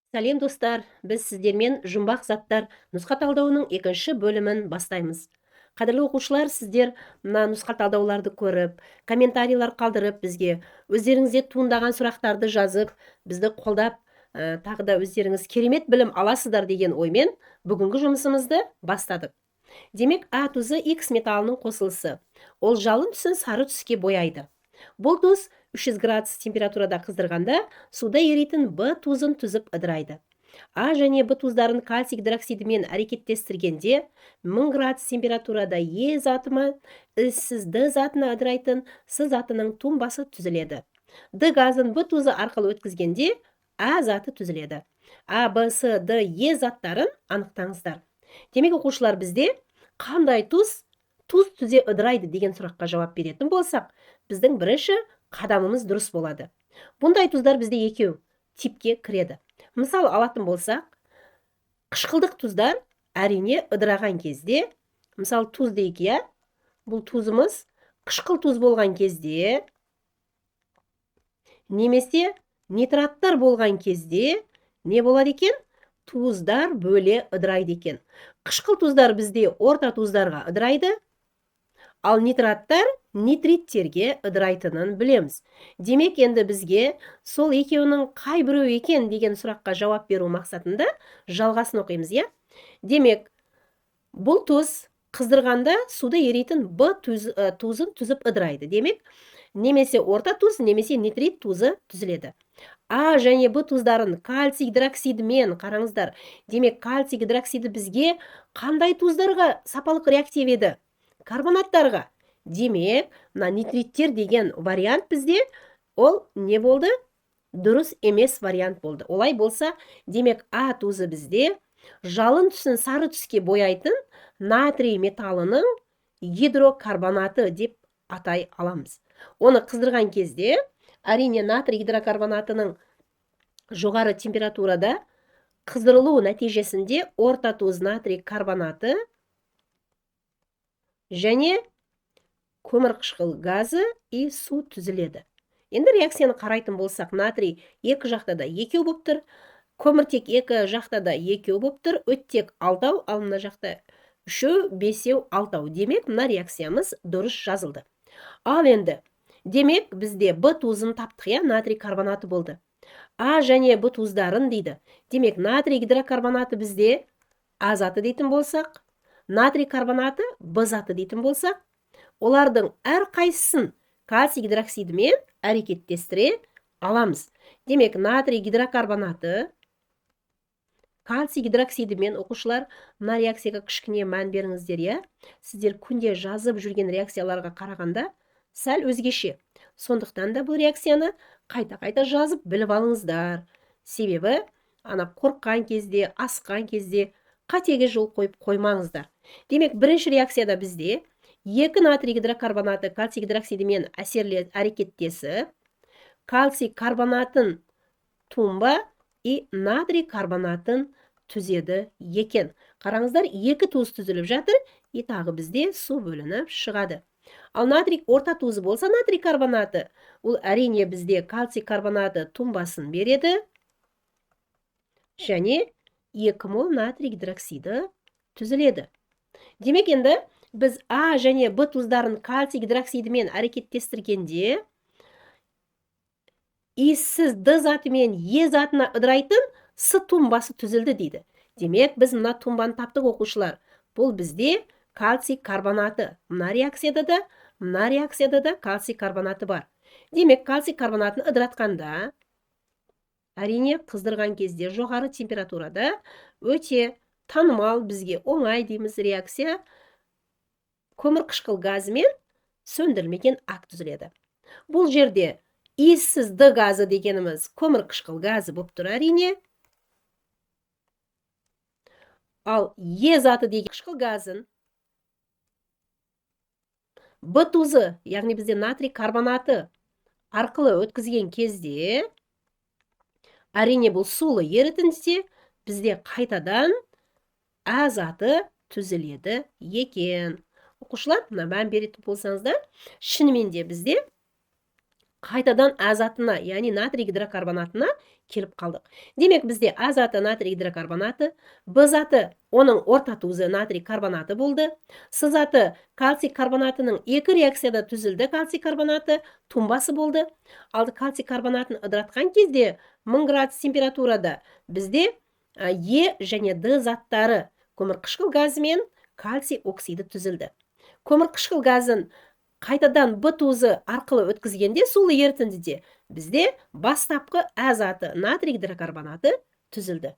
Сәлем достар, біз сіздермен жұмбақ заттар нұсқа талдауының екінші бөлімін бастаймыз. Қадірлі оқушылар, сіздер мына нұсқа талдауларды көріп, комментарийлер қалдырып, бізге өздеріңізде туындаған сұрақтарды жазып, бізді қолдап, тағы да өздеріңіз керемет білім аласыздар деген оймен бүгінгі жұмысымызды бастадық. Демек, А тұзы X металының қосылысы. Ол жалын түсін сары түске бояйды. Бұл тұз 300 градус температурада қыздырғанда суда еритін В тұзын түзіп ыдырайды. А және Б тұздарын кальций гидроксидімен әрекеттестіргенде 1000 градус температурада Е затымен ізсіз Д затына ыдырайтын С затының тумбасы түзіледі. Д газын Б тұзы арқылы өткізгенде А заты түзіледі. А, Б, С, Д, Е заттарын анықтаңыздар. Демек оқушылар, бізде қандай тұз түзе ыдырайды деген сұраққа жауап беретін болсақ, біздің бірінші қадамымыз дұрыс болады. Бұндай тұздар бізде екеу типке кіреді. Мысал алатын болсақ, қышқылдық тұздар әрине ыдыраған кезде, мысал тұз дейік, иә? Бұл тұзымыз қышқыл тұз болған кезде, немесе нитраттар болған кезде не болады екен? Тұздар бөле ыдырайды екен. Қышқыл тұздар бізде орта тұздарға ыдырайды, ал нитраттар нитриттерге ыдырайтынын білеміз. Демек, енді бізге сол екеуінің қай біреу екен деген сұраққа жауап беру мақсатында жалғасын оқимыз, иә? Демек, бұл тұз қыздырғанда суда еритін Б тұзын түзіп ыдырайды. Демек, немесе орта тұз, немесе нитрит тұзы түзіледі. А және Б тұздарын кальций гидроксидімен, қараңыздар, демек кальций гидроксиді бізге қандай тұздарға сапалық реактив еді? Карбонаттарға. Демек, мына нитриттер деген вариант бізде, ол не болды? Дұрыс емес вариант болды. Олай болса, демек А тұзы бізде жалын түсін сары түске бояйтын натрий металының гидрокарбонаты деп атай аламыз. Оны қыздырған кезде, әрине натрий гидрокарбонатының жоғары температурада қыздырылу нәтижесінде орта тұз натрий карбонаты және көмір қышқыл газы и су түзіледі. Енді реакцияны қарайтын болсақ, натрий екі жақта да екеу болып тұр, көміртек екі жақта да екеу болып тұр, оттек 6, ал мына жақта 3, 5, 6. Демек, мына реакциямыз дұрыс жазылды. Ал енді, демек, бізде Б тұзын таптық, натрий карбонаты болды. А және Б тұздарын дейді. Демек, натрий гидрокарбонаты бізде А заты дейтін болсақ, натрий карбонаты Б заты дейтін болсақ, олардың әр қайсысын кальций гидроксидімен әрекеттестіре аламыз. Демек, натрий гидрокарбонаты кальций гидроксидімен, оқушылар, мына реакцияға кішкене мән беріңіздер, иә? Сіздер күнде жазып жүрген реакцияларға қарағанда сәл өзгеше. Сондықтан да бұл реакцияны қайта-қайта жазып біліп алыңыздар. Себебі, қорыққан кезде, асқан кезде қатеге жол қойып қоймаңыздар. Демек, бірінші реакцияда бізде екі натрий гидрокарбонаты кальций гидроксидімен әрекеттесіп, кальций карбонатын тумба и натрий карбонатын түзеді екен. Қараңыздар, екі тұз түзіліп жатыр, и тағы бізде су бөлініп шығады. Ал натрий орта тұзы болса, натрий карбонаты, ол әрине бізде кальций карбонаты тумбасын береді, және 2 мол натрий гидроксиді түзіледі. Демек, енді біз А және Б тұздарын кальций гидроксидімен әрекеттестіргенде иіссіз Д затымен Е затына ыдырайтын С тумбасы түзілді дейді. Демек, біз мына тумбаны таптық, оқушылар. Бұл бізде кальций карбонаты. Мына реакцияда да кальций карбонаты бар. Демек, кальций карбонатын ыдыратқанда, әрине қыздырған кезде жоғары температурада өте танымал, бізге оңай дейміз реакция, көмір қышқыл газымен сөндірілмеген ақ түзіледі. Бұл жерде иіссіз Д газы дегеніміз көмір қышқыл газы болып тұр, әрине. Ал Е заты деген қышқыл газын Б тұзы, яғни бізде натрий карбонаты арқылы өткізген кезде, әрине бұл сулы ерітіндіде бізде қайтадан А заты түзіледі екен. Оқушылар, мән беретін болсаңыздар, шынымен де бізде қайтадан А затына, яғни натрий гидрокарбонатына келіп қалдық. Демек бізде А заты натрий гидрокарбонаты, Б заты оның орта тузы натрий карбонаты болды, С заты кальций карбонатының екі реакцияда түзілді кальций карбонаты тұнбасы болды. Ал кальций карбонатын ыдыратқан кезде 1000 градус температурада бізде Е және Д заттары көмірқышқыл газы мен кальций оксиді түзілді. Көмірқышқыл газын қайтадан Б тузы арқылы өткізгенде сулы ерітіндіде бізде бастапқы А заты натрий гидрокарбонаты түзілді.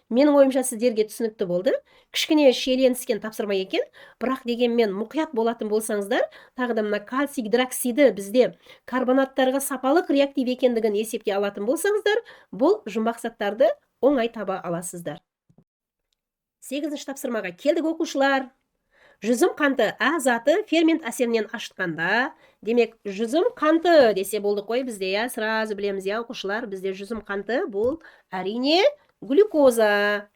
Менің ойымша сіздерге түсінікті болды. Кішкене шиеленіскен тапсырма екен, бірақ дегенмен мұқият болатын болсаңыздар, тағы да мына кальций гидроксиді бізде карбонаттарға сапалық реактив екендігін есепке алатын болсаңыздар, бұл жұмбақ заттарды оңай таба аласыздар. 8-ші тапсырмаға келдік оқушылар. Жүзім қанты А заты фермент әсерінен ашытқанда, демек жүзім қанты десе болды қой бізде, сразу білеміз оқушылар, бізде жүзім қанты бұл әрине глюкоза.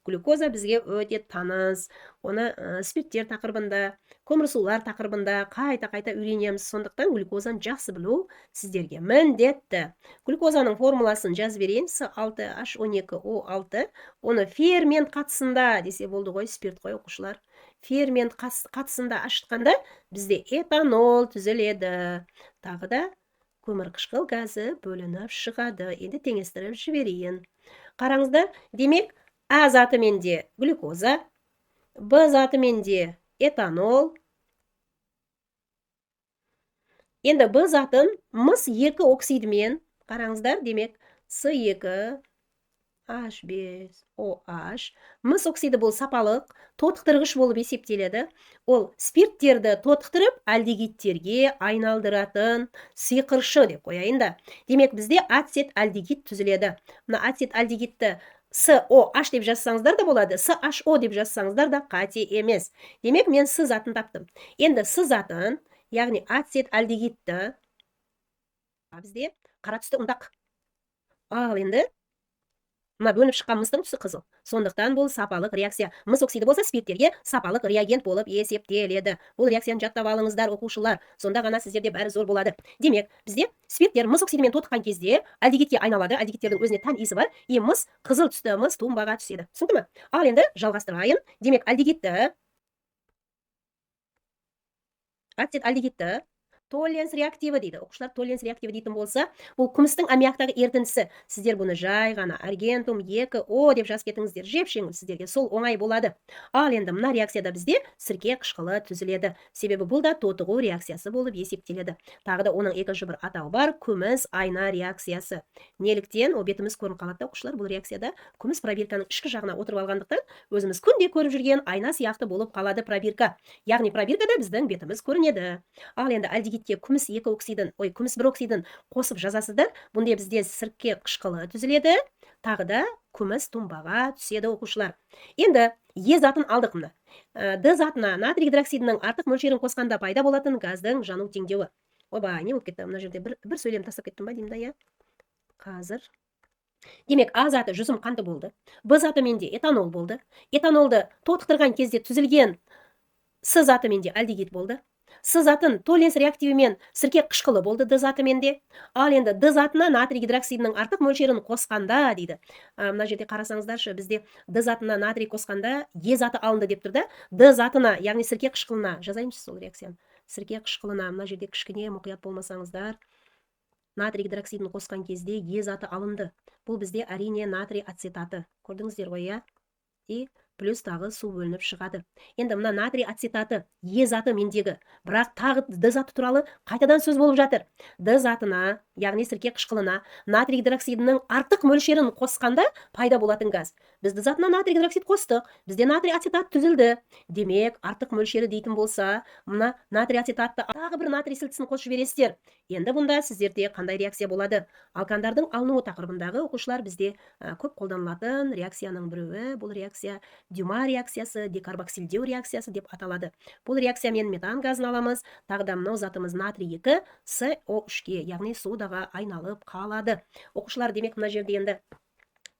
Глюкоза бізге өте таныс. Оны спирттер тақырыбында, көмірсулар тақырыбында қайта үйренеміз. Сондықтан глюкозаны жақсы білу сіздерге міндетті. Глюкозаның формуласын жазып берейін. С6H12O6. Оны фермент қатысында десе болды ғой, спирт қой оқушылар. Фермент қатысында ашытқанда бізде этанол түзіледі. Тағы да көмірқышқыл газы бөлініп шығады. Енді теңестіріп жіберейін. Қараңыздар, демек А затымен де глюкоза, Б затымен де этанол. Енді Б затын мыс 2 оксидімен, қараңыздар, демек С2H5OH. Мыс оксиді бұл сапалық, тотықтырғыш болып есептеледі. Ол спирттерді тотықтырып, альдегидтерге айналдыратын сиқыршы деп қояйын да. Демек бізде ацет альдегид түзіледі. Мына ацет альдегидті SOH деп жазсаңыздар да болады, SHO деп жазсаңыздар да қате емес. Демек мен С затын таптым. Енді С затын, яғни ацет альдегидті бізде қара түсті ұнтақ. Ал енді мына бөлініп шыққан мыстың түсі қызыл. Сондықтан бұл сапалық реакция. Мыс оксиді болса спирттерге сапалық реагент болып есептеледі. Бұл реакцияны жаттап алыңыздар оқушылар. Сонда ғана сіздерде бәрі зор болады. Демек, бізде спирттер мыс оксидімен тотыққан кезде альдегидке айналады. Альдегидтердің өзіне тән иісі бар. Мыс қызыл түсті мыс тұнбаға түседі. Түсінді ме? Ал енді жалғастырайын. Демек, альдегидті толленс реактиві дейді. Оқушылар толленс реактиві дейтін болса, бұл күмістің аммиактағы ерітіндісі. Сіздер бұны жай ғана аргентум 2O деп жазып кетіңіздер. Жеп жеңіл сіздерге, сол оңай болады. Ал енді мына реакцияда бізде сірке қышқылы түзіледі. Себебі бұл да тотығу реакциясы болып есептеледі. Тағы да оның екінші бір атауы бар, күміс айна реакциясы. Неліктен? Ол бетіміз көрініп қалады оқушылар, бұл реакцияда күміс пробирканың ішкі жағына отырып алғандықтан өзіміз күнде көріп жүрген айна сияқты болып қалады пробирка. Яғни пробиркада біздің бетіміз көрінеді. Ал енді альдегидке күміс 2 оксидін, күміс 1 оксидін қосып жазасыздар. Бұнда бізде сірке қышқылы түзіледі. Тағы да күміс тұнбаға түседі оқушылар. Енді Е затын алдық мына. Д затына натрий гидроксидінің артық мөлшерін қосқанда пайда болатын газдың жану теңдеуі. Ойба, не болып кетті? Мына жерде бір сөйлем тастап кеттім ба деймін да, қазір. Демек, А заты жүзім қанты болды. Б заты менде этанол болды. Этанолды тотықтырған кезде түзілген С заты менде альдегид болды. С затын толленс реактивімен сірке қышқылы болды Д затымен де. Ал енді Д затына натрий гидроксидінің артық мөлшерін қосқанда дейді. Мына жерде қарасаңыздаршы, бізде Д затына натрий қосқанда Е заты алынды деп тұрды. Д затына, яғни сірке қышқылына жазайыншы сол реакцияны. Сірке қышқылына, мына жерде кішкене мұқият болмасаңыздар, натрий гидроксидін қосқан кезде Е заты алынды. Бұл бізде әрине натрий ацетаты. Көрдіңіздер ғой, И плюс тағы су бөлініп шығады. Енді мына натрий ацетаты Е заты мендегі, бірақ тағы Д заты туралы қайтадан сөз болып жатыр. Д затына, яғни сірке қышқылына натрий гидроксидінің артық мөлшерін қосқанда пайда болатын газ. Біз Д затына натрий гидроксид қостық, бізде натрий ацетат түзілді. Демек, артық мөлшері дейтін болса, мына натрий ацетатты тағы бір натрий сілтісін қосып жібересіздер. Енді бұнда сіздерде қандай реакция болады? Алкандардың алынуы тақырыбындағы оқушылар бізде көп қолданылатын реакцияның біреуі, бұл реакция Дюма реакциясы, декарбоксилдеу реакциясы деп аталады. Бұл реакциямен метан газын аламыз, тағы да мынау затымыз натрий 2 SO3-ке, яғни содаға айналып қалады. Оқушылар, демек мына жерде енді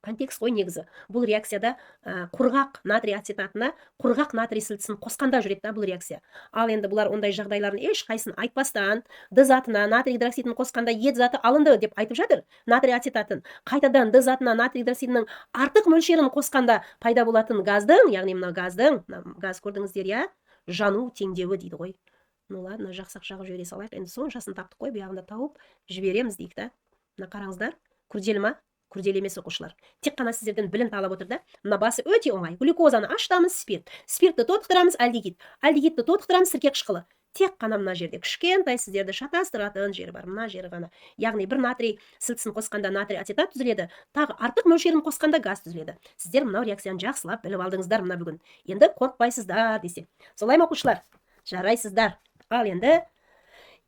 контекст қой негізі. Бұл реакцияда құрғақ натрий ацетатына құрғақ натрий сілтісін қосқанда жүреді да бұл реакция. Ал енді бұлар ондай жағдайларын ешқайсысын айтпастан, д затына натрий гидроксидін қосқанда ет заты алынды деп айтып жатыр, натрий ацетатын. Қайтадан д затына натрий гидроксидінің артық мөлшерін қосқанда пайда болатын газдың, яғни мына газ көрдіңіздер, иә, жану теңдеуі дейді ғой. Ну ладно, жақсақ жағып жібере салайық. Енді соншасын таптық қой, бұяғында тауып жібереміз дейік та. Мына қараңыздар, күрделі ма? Күрделі емес оқушылар. Тек қана сіздерден білім талап отыр да. Мына басы өте оңай. Глюкозаны ашытамыз, спиртті тотықтырамыз, альдегидті тотықтырамыз, сірке қышқылы. Тек қана мына жерде кішкентай сіздерді шатастыратын жері бар, мына жері ғана. Яғни бір натрий сілтісін қосқанда натрий ацетат түзіледі, тағы артық мөлшерін қосқанда газ түзіледі. Сіздер мынау реакцияны жақсылап біліп алдыңыздар мына бүгін. Енді қорықпайсыздар десе. Солай ма оқушылар? Жарайсыздар. Ал енді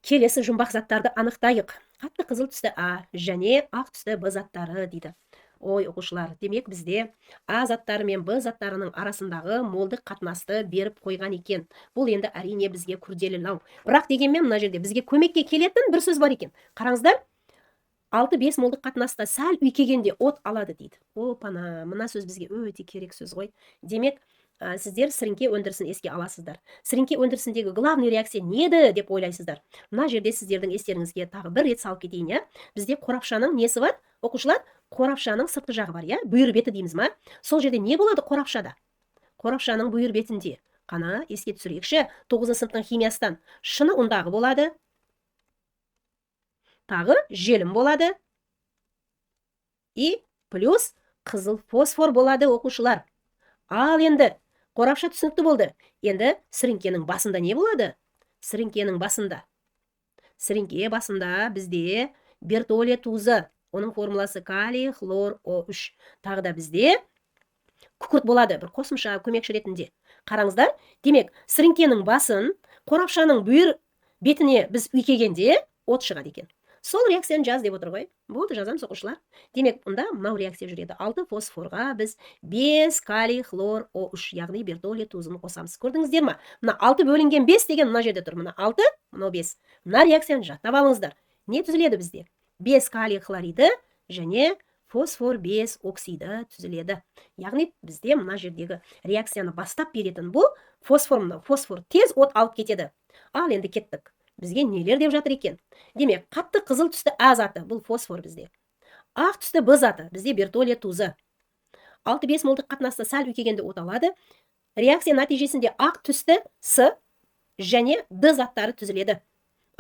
келесі жұмбақ заттарды анықтайық. Қатты қызыл түсті А және ақ түсті Б заттары дейді. Ой, оқушылар, демек бізде А заттары мен Б заттарының арасындағы молдық қатынасты беріп қойған екен. Бұл енді әрине бізге күрделілеу. Бірақ дегенмен мына жерде бізге көмекке келетін бір сөз бар екен. Қараңыздар, 6-5 молдық қатынаста сәл үйкегенде от алады дейді. Опана, мына сөз бізге өте керек сөз ғой. Демек, сіздер сіріңке өндірісін еске аласыздар. Сіріңке өндірісіндегі главный реакция не еді деп ойлайсыздар. Мына жерде сіздердің естеріңізге тағы бір рет салып кетейін, иә. Бізде қорапшаның несі бар? Оқушылар, қорапшаның сыртқы жағы бар, иә. Бүйір беті дейміз ма? Сол жерде не болады қорапшада? Қорапшаның бүйір бетінде. Қана еске түсірейікші, 9 сыныптың химиясынан шыны ұндағы болады. Тағы желім болады. И плюс қызыл фосфор болады оқушылар. Ал енді қорапша түсінікті болды. Енді сіріңкенің басында не болады? Сіріңкенің басында. Сіріңке басында бізде бертолия тұзы. Оның формуласы калий, хлор, О3. Тағы да бізде күкірт болады, бір қосымша көмекші ретінде. Қараңыздар, демек, сіріңкенің басын қорапшаның бүйір бетіне біз үйкегенде от шығады екен. Сол реакцияны жаз деп отыр ғой. Болды, жазамыз оқушылар. Демек, мұнда мынау реакция жүреді. 6 фосфорға біз 5 калий, хлор, О3, яғни бертолия тұзын қосамыз. Көрдіңіздер ма? Мына 6 бөлінген 5 деген мына жерде тұр. Мына 6, мынау 5. Мына реакцияны жаттап алыңыздар. Не түзіледі бізде? 5 калий хлориді және фосфор 5 оксиді түзіледі. Яғни бізде мына жердегі реакцияны бастап беретін бұл фосфор тез от алып кетеді. Ал енді кеттік. Бізге нелер деп жатыр екен? Демек, қатты қызыл түсті А заты, бұл фосфор бізде. Ақ түсті Б заты, бізде бертолия тұзы. 6-5 молдық қатынаста сәл үйкегенде от алады. Реакция нәтижесінде ақ түсті С және Д заттары түзіледі.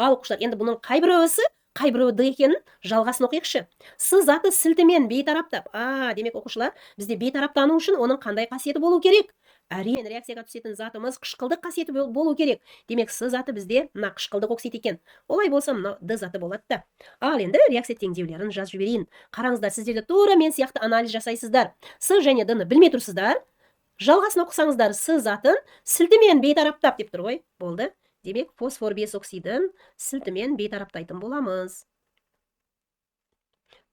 Ал оқушылар, енді бұның қайбіреуі С, қайбіреуі Д екенін жалғасын оқиықшы. С заты сілтімен бейтараптап. Демек оқушылар, бізде бейтараптану үшін оның қандай қасиеті болу керек? Әрине, реакцияға түсетін затымыз қышқылдық қасиеті болу керек. Демек, С заты бізде мына қышқылдық оксид екен. Олай болса, мына Д заты болады да. Ал енді реакция теңдеулерін жазып жіберейін. Қараңыздар, сіздерде тура мен сияқты анализ жасайсыздар. С және Д-ны білмей тұрсыздар. Жалғасын оқысаңыздар, С затын сілтімен бейтараптап деп тұр ғой. Болды. Демек, фосфор 5 оксидін сілтімен бейтараптайтын боламыз.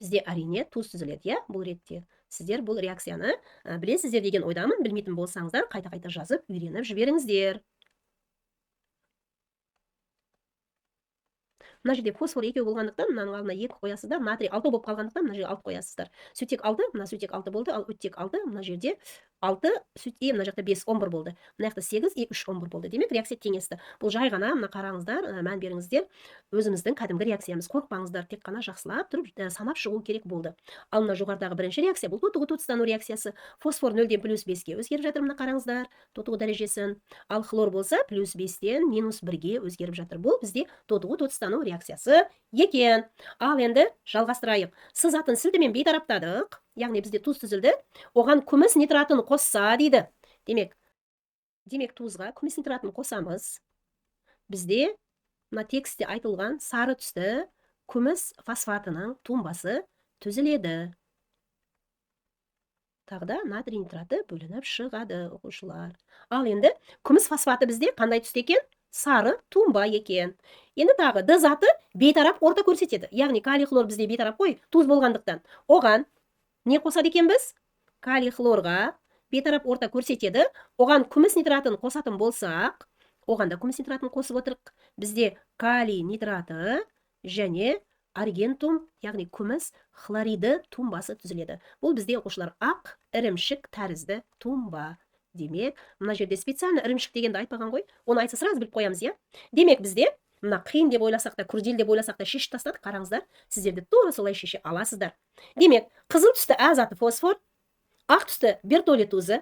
Бізде әрине тұз түзіледі, бұл ретте. Сіздер бұл реакцияны білесіздер деген ойдамын. Білмейтін болсаңыздар, қайта-қайта жазып, үйреніп жіберіңіздер. Мына жерде фосфор 2 болғандықтан, мынаның алдына 2 қоясыздар, натрий 6 болып қалғандықтан, мына жерде 6 қоясыздар. Сутек 6, мына сутек 6 болды, ал өттек 6, мына жерде 6, мына жақта 5, 11 болды. Мына жақта 8, 2, 3, 11 болды. Демек, реакция теңесті. Бұл жай ғана, мына қараңыздар, мән беріңіздер. Өзіміздің кәдімгі реакциямыз. Қорықпаңыздар, тек қана жақсылап тұрып, санап шығу керек болды. Ал мына жоғарыдағы бірінші реакция, бұл тотығы тотыстану реакциясы. Фосфор 0-ден +5-ге өзгеріп жатыр, мына қараңыздар, тотығы дәрежесін. Ал хлор болса, +5-ден -1-ге өзгеріп жатыр. Бұл бізде тотығы тотыстану реакциясы екен. Ал енді жалғастырайық. С затын сілтімен бейтараптадық. Яғни бізде тұз түзілді. Оған күміс нитратын қосса дейді. Демек тұзға күміс нитратын қосамыз. Бізде мына текстте айтылған сары түсті күміс фосфатының тұнбасы түзіледі. Тағда натрий нитраты бөлініп шығады, оқушылар. Ал енді күміс фосфаты бізде қандай түсті екен? Сары тұнба екен. Енді тағы Д заты бейтарап орта көрсетеді. Яғни калий хлор бізде бейтарап қой, тұз болғандықтан. Оған не қосады екен біз? Калий хлорға бейтарап орта көрсетеді. Оған күміс нитратын қосатын болсақ, оғанда күміс нитратын қосып отырық. Бізде калий нитраты және аргентум, яғни күміс хлориді тумбасы түзіледі. Бұл бізде оқушылар ақ ірімшік тәрізді тумба. Демек, мына жерде специально ірімшік дегенді айтпаған ғой, оны айтса сразу біліп қоямыз, иә? Демек, бізде мына қиын деп ойласақ та, күрделі деп ойласақ та шешіп тастадық, қараңыздар, сіздерді тура солай шеше аласыздар. Демек, қызыл түсті А заты фосфор, ақ түсті бертолий тұзы,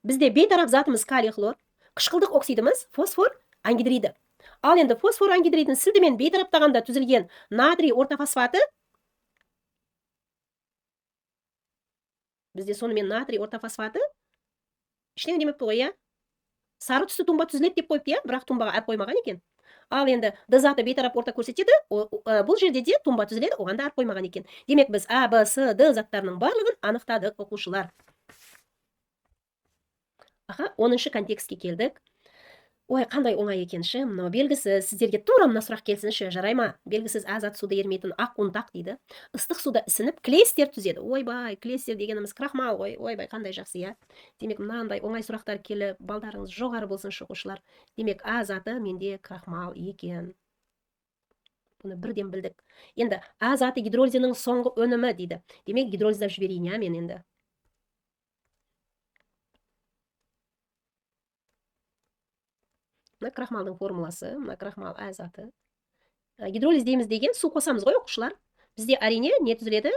бізде бейтарап затымыз калий хлор, қышқылдық оксидіміз фосфор ангидриді. Ал енді фосфор ангидридін сілдімен бейтараптағанда түзілген натрий ортофосфаты, бізде сонымен натрий ортофосфаты іштен демепті ғой, иә? Сары түсті тумба түзіледі деп қойыпты, иә? Бірақ тумбаға әріп қоймаған екен. Ал енді Д заты бейтарап орта көрсетеді, бұл жерде де тумба түзіледі, оған да әріп қоймаған екен. Демек, біз А, Б, С, Д заттарының барлығын анықтадық, оқушылар. 10-шы контекстке келдік. Ой, қандай оңай екенші, мынау белгісіз, сіздерге тура мына сұрақ келсінші, жарай ма? Белгісіз А зат суда ерімейтін ақ ұнтақ дейді. Ыстық суда ісініп, клейстер түзеді. Ойбай, клейстер дегеніміз крахмал ғой. Ойбай, қандай жақсы, иә? Демек, мынандай оңай сұрақтар келіп, балдарыңыз жоғары болсыншы, оқушылар. Демек, А заты менде крахмал екен. Бұны бірден білдік. Енді А заты гидролизінің соңғы өнімі дейді. Демек, гидролиздап жіберейін, иә, мен енді. Мына крахмалдың формуласы, мына крахмал А заты. Гидролиз дейміз деген су қосамыз ғой, оқушылар. Бізде әрине не түзіледі?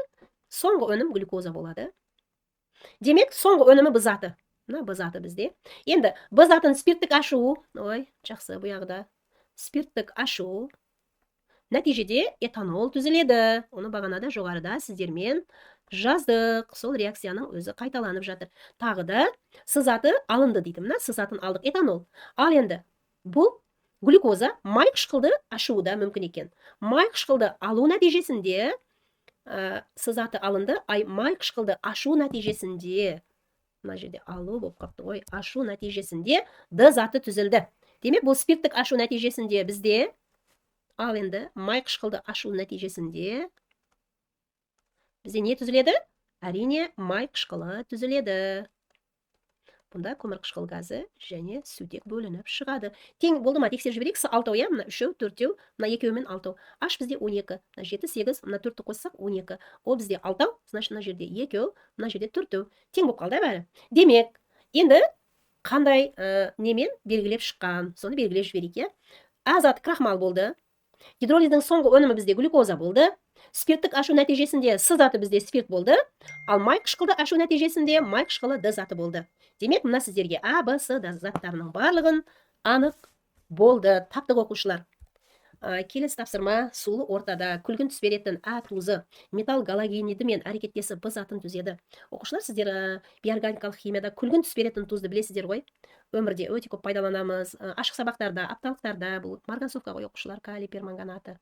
Соңғы өнім глюкоза болады. Демек, соңғы өнімі Б заты. Мына Б заты бізде. Енді Б затын спирттік ашу, ой, жақсы, бұяғыда. Спирттік ашу. Нәтижеде этанол түзіледі. Оны бағанада жоғарыда сіздермен жаздық. Сол реакцияның өзі қайталанып жатыр. Тағы да С заты алынды дейді. Мына С затын алдық, этанол. Ал енді бұл глюкоза май қышқылды ашуы да мүмкін екен. Май қышқылды алу нәтижесінде С заты алынды, май қышқылды ашу нәтижесінде, мына жерде алу болып қапты ғой, ашу нәтижесінде Д заты түзілді. Демек, бұл спирттік ашу нәтижесінде бізде, ал енді май қышқылды ашу нәтижесінде бізде не түзіледі? Әрине, май қышқылы түзіледі. Бұнда көмір қышқыл газы және сутек бөлініп шығады. Тең болды ма? Тексеріп жіберейік. С 6, иә? Мына 3, 4, мына 2-мен 6. H бізде 12, мына 7, 8, мына 4-ті қоссақ 12. Ол бізде 6, значит, мына жерде 2, мына жерде 4. Тең болып қалды бәрі. Демек, енді қандай немен белгілеп шыққан? Соны белгілеп жіберейік, иә? А заты крахмал болды. Гидролиздің соңғы өнімі бізде глюкоза болды. Спирттік ашу нәтижесінде С заты бізде спирт болды. Ал май қышқылды ашу нәтижесінде май қышқылы Д заты болды. Демек, мына сіздерге А, Б, С, Д заттарының барлығын анық болды. Таптық, оқушылар. Келесі тапсырма, сулы ортада күлгін түс беретін А тұзы металл галогенидімен әрекеттесіп Б затын түзеді. Оқушылар, сіздер биорганикалық химияда күлгін түс беретін тұзды білесіздер ғой. Өмірде өте көп пайдаланамыз. Ашық сабақтарда, апталықтарда, бұл марганцовка ғой, оқушылар, калий перманганаты.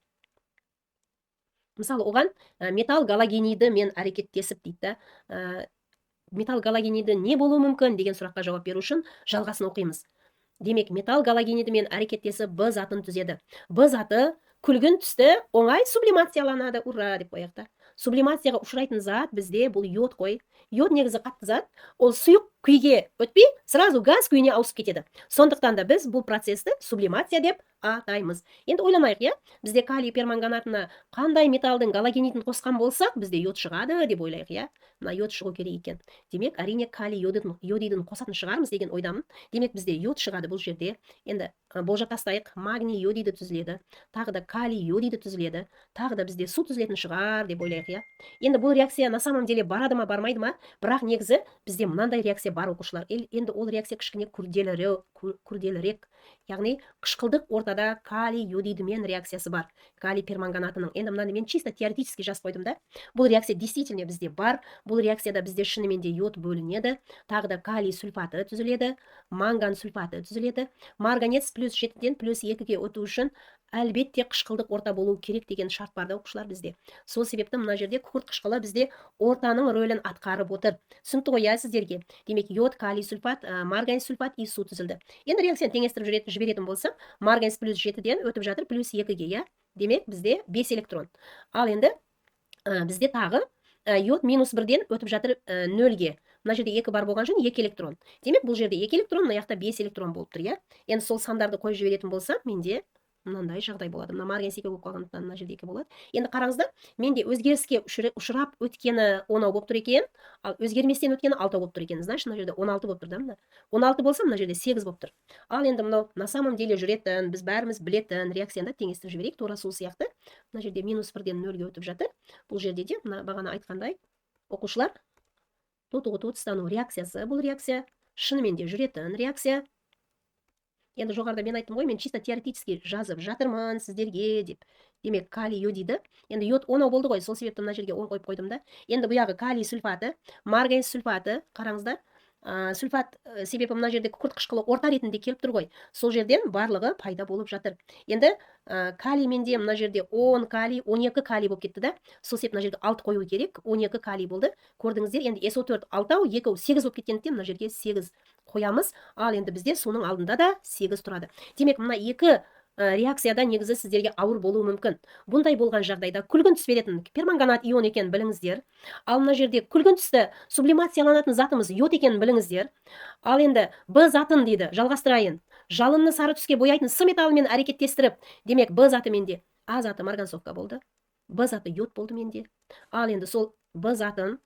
Мысалы, оған металл галогенидімен әрекеттесіп дейді. Металл галогениді не болуы мүмкін деген сұраққа жауап беру үшін жалғасын оқимыз. Демек, металл галогенидімен әрекеттесіп Б затын түзеді. Б заты күлгін түсті оңай сублимацияланады. Ура деп қояқта. Сублимацияға ұшырайтын зат бізде бұл йод қой. Йод негізі қатты зат. Ол сұйық күйге өтпей, сразу газ күйіне ауысып кетеді. Сондықтан да біз бұл процесті сублимация деп атаймыз. Енді ойланайық, иә? Бізде калий перманганатына қандай металдың галогенидін қосқан болсақ, бізде йод шығады деп ойлайық, иә? Мына йод шығу керек екен. Демек, әрине калий йодидін қосатын шығармыз деген ойдамын. Демек, бізде йод шығады бұл жерде. Енді болжап тастайық, магний йодиді түзіледі. Тағы да калий йодиді түзіледі. Тағы да бізде су түзілетін шығар деп ойлайық, иә? Енді бұл реакция на самом деле барады ма, бармайды ма? Бірақ негізі бізде мынандай реакция бар, оқушылар. Енді ол реакция кішкене күрделірек. Яғни қышқылдық ортада калий йодидімен реакциясы бар. Калий перманганатының. Енді мынаны мен чисто теоретически жазып қойдым да. Бұл реакция действительно бізде бар. Бұл реакцияда бізде шынымен де йод бөлінеді. Тағы да калий сульфаты түзіледі. Манган сульфаты түзіледі. Марганец плюс 7-ден плюс 2-ге өту үшін әлбетте қышқылдық орта болу керек деген шарт бар да, оқушылар, бізде. Сол себепті мына жерде күкірт қышқылы бізде ортаның рөлін атқарып отыр. Түсінікті ғой, сіздерге? Демек, йод, калий сульфат, марганец сульфат и су түзілді. Енді реакцияны теңестіріп жіберетін болсам, марганец плюс 7-ден өтіп жатыр плюс 2-ге, иә? Демек, бізде 5 электрон. Ал енді бізде тағы йод минус 1-ден өтіп жатыр 0-ге. Мына жерде 2 бар болған үшін 2 электрон. Демек, бұл жерде 2 электрон, мына жақта 5 электрон болып тұр, иә? Енді сол сандарды қойып жіберетін болсам, менде мынандай жағдай болады. Мына марганец екеу болып қалғандықтан мына жерде 2 болады. Енді қараңыздар, менде өзгеріске ұшырап өткені 10 болып тұр екен, ал өзгерместен өткені 6 болып тұр екен. Значит, мына жерде 16 болып тұр да, мына. 16 болса, мына жерде 8 болып тұр. Ал енді мынау на самом деле жүретін, біз бәріміз білетін реакцияны теңестіріп жіберейік. Тура сол сияқты. Мына жерде -1-ден 0-ге өтіп жатыр. Бұл жерде де мына бағана айтқандай, оқушылар, тотығу тотыстану реакциясы, бұл реакция шынымен де жүретін реакция. Енді жоғарыда мен айттым ғой, мен чисто теоретически жазып жатырмын сіздерге деп. Демек, калий йодиді. Енді йод 10 болды ғой, сол себепті мына жерге 10 қойып қойдым да. Енді бұяғы калий сульфаты, марганец сульфаты, қараңыздар, сульфат себебі мына жерде күкірт қышқылы орта ретінде келіп тұр ғой. Сол жерден барлығы пайда болып жатыр. Енді калий менде мына жерде 10 калий, 12 калий болып кетті да. Сол себепті мына жерге 6 қою керек. 12 калий болды. Көрдіңіздер, енді SO4 6-ау, 2-ау 8 болып кеткендіктен мына жерге 8 қоямыз. Ал енді бізде соның алдында да 8 тұрады. Демек, мына екі реакцияда негізі сіздерге ауыр болуы мүмкін. Бұндай болған жағдайда күлгін түс беретін перманганат ион екен біліңіздер. Ал мына жерде күлгін түсті сублимацияланатын затымыз йод екен біліңіздер. Ал енді Б затын дейді, жалғастырайын. Жалынны сары түске бояйтын С металымен әрекеттестіріп, демек Б заты менде А заты марганцовка болды. Б заты йод болды менде. Ал енді сол Б затын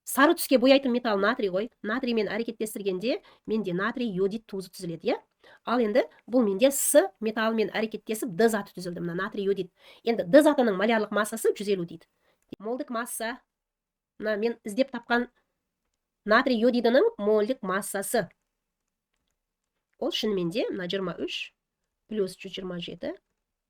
сары түске бояйтын металл натрий ғой. Натриймен әрекеттестіргенде менде натрий йодид тұзы түзіледі, иә? Ал енді бұл менде С металымен әрекеттесіп Д заты түзілді, мына натрий йодид. Енді Д затының малярлық массасы 150 дейді. Молдық масса, мына мен іздеп тапқан натрий йодидінің молдық массасы. Ол шынымен де мына 23 плюс 127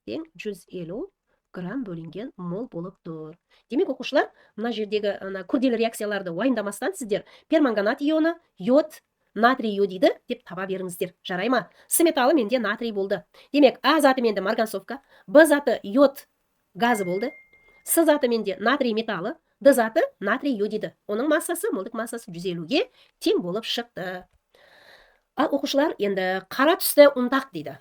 тең 150 грамм бөлінген мол болып тұр. Демек, оқушылар, мына жердегі күрделі реакцияларды уайымдамастан сіздер перманганат ионы, йод, натрий йодиді деп таба беріңіздер. Жарай ма? С металы менде натрий болды. Демек, А заты менде марганцовка, Б заты йод газы болды, С заты менде натрий металы, Д заты натрий йодиді. Оның массасы, молдық массасы 150-ге тең болып шықты. Ал оқушылар, енді қара түсті ұнтақ дейді.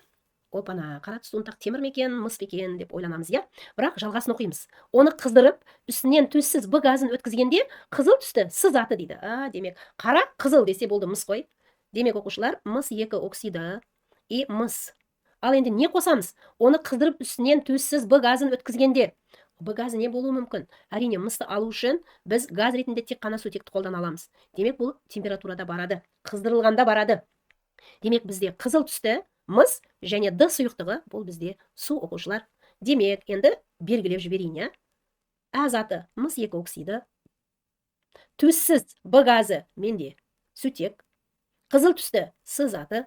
Опана, қара түсті ұнтақ темір мекен, мыс мекен деп ойланамыз, иә? Бірақ жалғасын оқимыз. Оны қыздырып, үстінен төссіз Б газын өткізгенде қызыл түсті С заты дейді. Демек, қара қызыл десе болды, мыс қой. Демек, оқушылар, мыс 2 оксиді и мыс. Ал енді не қосамыз? Оны қыздырып, үстінен төссіз Б газын өткізгенде Б газы не болуы мүмкін? Әрине, мысты алу үшін біз газ ретінде тек қана сутекті қолдана аламыз. Демек, бұл температурада барады, қыздырылғанда барады. Демек, бізде қызыл түсті мыс және Д сұйықтығы, бұл бізде су, оқушылар. Демек, енді белгілеп жіберейін, иә? А заты мыс 2 оксиді, төссіз Б газы менде сутек, қызыл түсті С заты,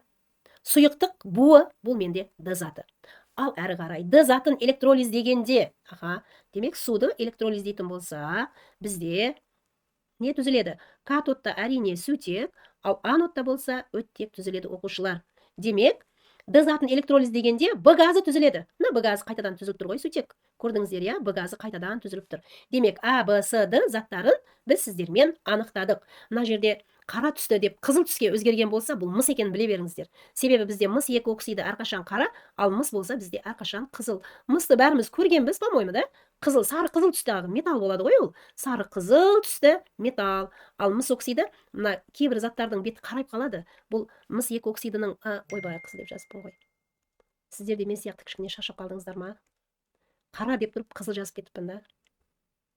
сұйықтық буы, бұл менде Д заты. Ал әрі қарай Д затын электролиз дегенде, демек, суды электролиз дейтін болса, бізде не түзіледі? Катодта әрине сутек, ал анодта болса оттек түзіледі, оқушылар. Демек, Д затын электролиз дегенде Б газы түзіледі. Мына Б газы қайтадан түзіліп тұр ғой, сутек. Көрдіңіздер, иә? Б газы қайтадан түзіліп тұр. Демек, А, Б, С, Д заттарын біз сіздермен анықтадық. Мына жерде қара түсті деп қызыл түске өзгерген болса, бұл мыс екенін біле беріңіздер. Себебі бізде мыс 2 оксиді әрқашан қара, ал мыс болса бізде әрқашан қызыл. Мысты бәріміз көргенбіз, по-моему, да? Қызыл, сары қызыл түстегі металл болады ғой ол. Сары қызыл түсті металл. Ал мыс оксиді, мына кейбір заттардың беті қарайып қалады. Бұл мыс 2 оксидінің, ойбай, қызыл деп жазыппын ғой. Сіздер де мен сияқты кішкене шашып қалдыңыздар ма? Қара деп тұрып қызыл жазып кетіппін да.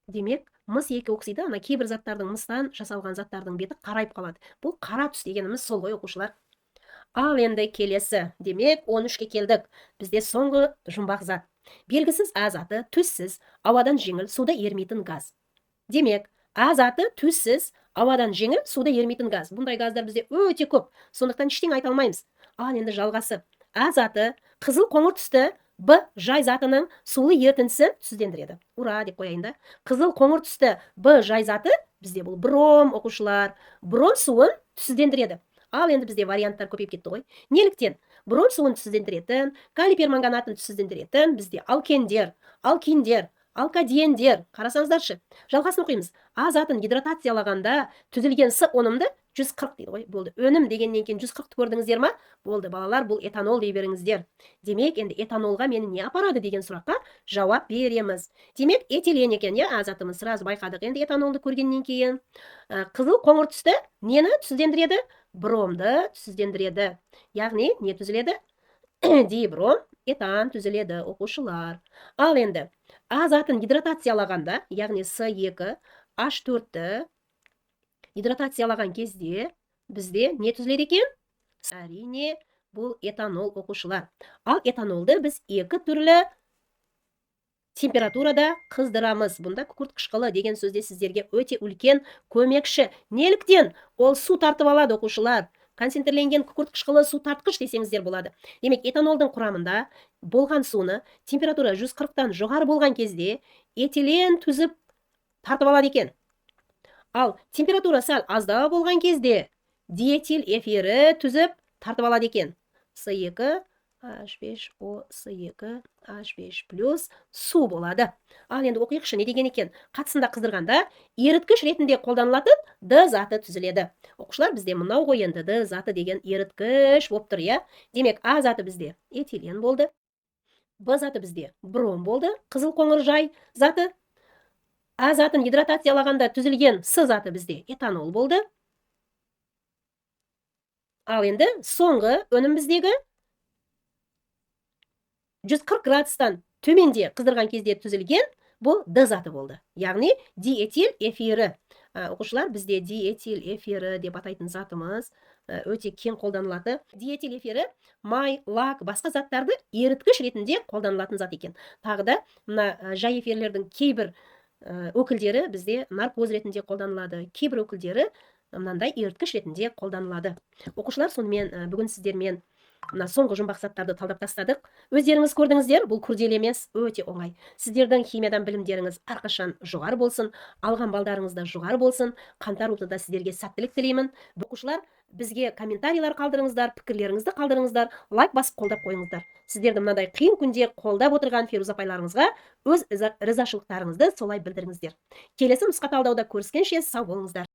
Демек, мыс 2 оксиді, ана кейбір заттардың, мыстан жасалған заттардың беті қарайып қалады. Бұл қара түс дегеніміз сол ғой, оқушылар. Ал енді келесі. Демек, 13-ке келдік. Бізде соңғы жұмбақ зат. Белгісіз А заты түссіз, ауадан жеңіл, суда ерімейтін газ. Демек, А заты түссіз, ауадан жеңіл, суда ерімейтін газ. Бұндай газдар бізде өте көп. Сондықтан ештеңе айта алмаймыз. Ал енді жалғасы. А заты қызыл қоңыр түсті Б жай затының сулы ертіндісін түздендіреді. Ура деп қояйын да. Қызыл қоңыр түсті Б жай заты бізде бұл бром, оқушылар. Бром суын түздендіреді. Ал енді бізде варианттар көпейіп кетті ғой. Неліктен? Бром суын түздендіретін, калий перманганатын түздендіретін бізде алкендер, алкиндер, алкадиендер. Қарасаңыздаршы. Жалғасын оқимыз. А затын гидратациялағанда түзілген С өнімді 140 дейді ғой. Болды. Өнім дегеннен кейін 140 көрдіңіздер ма? Болды, балалар, бұл этанол дей беріңіздер. Демек, енді этанолға мені не апарады деген сұраққа жауап береміз. Демек, этилен екен, я, А затымыз сразу байқадық. Енді этанолды көргеннен кейін қызыл қоңыр түсті нені түздендіреді? Бромды түздендіреді. Яғни, не түзіледі? Дибром этан түзіледі оқушылар. Ал енді А затын гидратациялағанда, яғни С2H4-ті гидратациялаған кезде бізде не түзіледі екен? Әрине, бұл этанол оқушылар. Ал этанолды біз екі түрлі температурада қыздырамыз. Бұнда күкірт қышқылы деген сөзде сіздерге өте үлкен көмекші. Неліктен? Ол су тартып алады оқушылар. Концентрленген күкірт қышқылы су тартқыш десеңіздер болады. Демек, этанолдың құрамында болған суны температура 140-тан жоғары болған кезде этилен түзіп тартып алады екен. Ал температура сәл аздау болған кезде диэтил эфирі түзіп тартып алады екен. С2H5O С2H5 плюс су болады. Ал енді оқиықшы не деген екен? Қатысында қыздырғанда еріткіш ретінде қолданылатын Д заты түзіледі. Оқушылар, бізде мынау ғой енді Д заты деген еріткіш болып тұр, иә? Демек, А заты бізде этилен болды. Б заты бізде бром болды, қызыл қоңыржай заты. А затын гидратациялағанда түзілген С заты бізде этанол болды. Ал енді соңғы өнім біздегі 140 градустан төменде қыздырған кезде түзілген бұл Д заты болды. Яғни диэтил эфирі. Оқушылар, бізде диэтил эфирі деп атайтын затымыз өте кең қолданылады. Диэтил эфирі май, лак, басқа заттарды еріткіш ретінде қолданылатын зат екен. Тағы да мына жай эфирлердің кейбір өкілдері бізде наркоз ретінде қолданылады. Кейбір өкілдері мынандай еріткіш ретінде қолданылады. Оқушылар, сонымен бүгін сіздермен мына соңғы жұмбақ заттарды талдап тастадық. Өздеріңіз көрдіңіздер, бұл күрделі емес, өте оңай. Сіздердің химиядан білімдеріңіз әрқашан жоғары болсын, алған балдарыңыз да жоғары болсын. Қаңтар ортада сіздерге сәттілік тілеймін. Оқушылар, бізге комментарийлар қалдырыңыздар, пікірлеріңізді қалдырыңыздар, лайк басып қолдап қойыңыздар. Сіздерді мынадай қиын күнде қолдап отырған Феруза апайларыңызға өз ризашылықтарыңызды солай білдіріңіздер. Келесі нұсқа талдауда көріскенше сау болыңыздар.